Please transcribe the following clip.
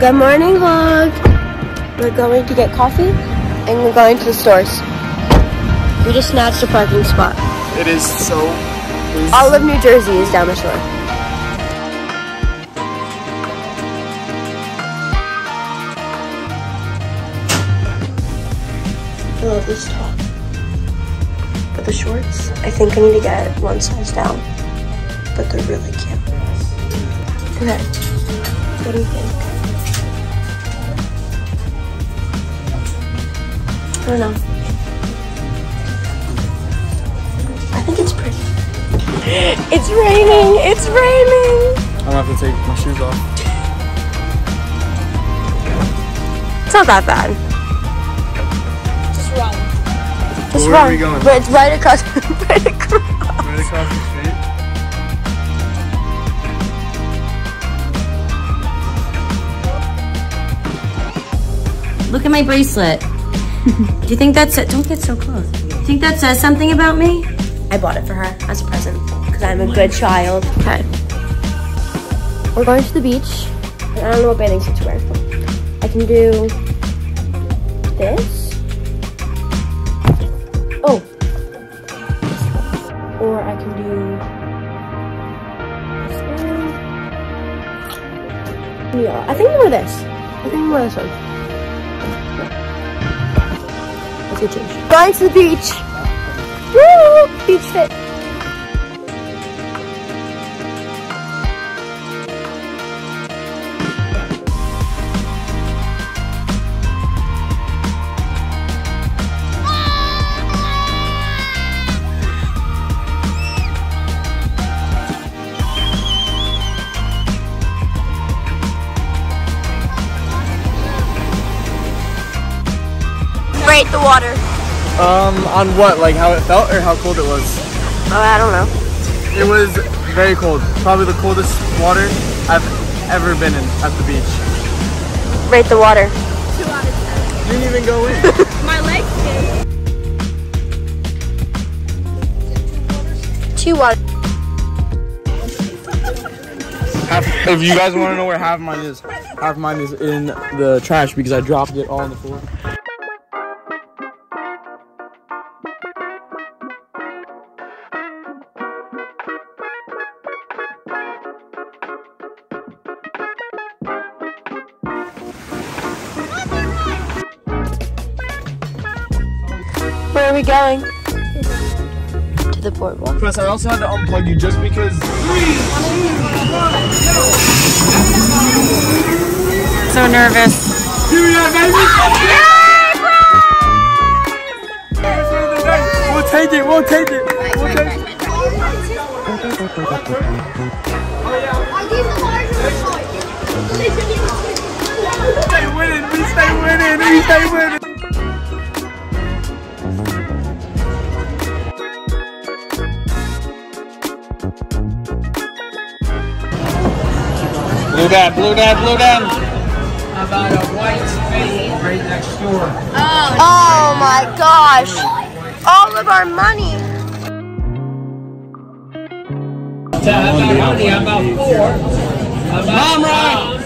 Good morning, vlog. We're going to get coffee and we're going to the stores. We just snatched a parking spot. It is so busy. All of New Jersey is down the shore. I love this top. But the shorts, I think I need to get one size down. But they're really cute. Okay. What do you think? I don't know. I think it's pretty. It's raining! It's raining! I'm gonna have to take my shoes off. It's not that bad. Just run. Just Where run. are we going? But it's right across, Right across the street. Look at my bracelet. Do you think that's it? Don't get so close. Do you think that says something about me? I bought it for her as a present because I'm a good child. Okay. We're going to the beach. And I don't know what bathing suit to wear. I can do this. Oh. Or I can do this one. Yeah, I think more this. I think more this one. Let's get changed. Going to the beach. Woo! Beach fit. Rate the water. On what? Like how it felt or how cold it was? Oh, I don't know. It was very cold. Probably the coldest water I've ever been in at the beach. Rate the water. 2 out of 10. You didn't even go in. My legs did. 2 water. If you guys want to know where half mine is in the trash because I dropped it all on the floor. Where are we going? To the boardwalk. Press, I also had to unplug you just because. 3, 2, 1, go! So nervous. Yeah, baby! We'll take it, we'll take it. We'll take it. Stay winning, we stay winning, we stay winning. Blue dad, blue dad, blue dad. How about a white space right next door? Oh my gosh. All of our money. How about 4? Mom, right?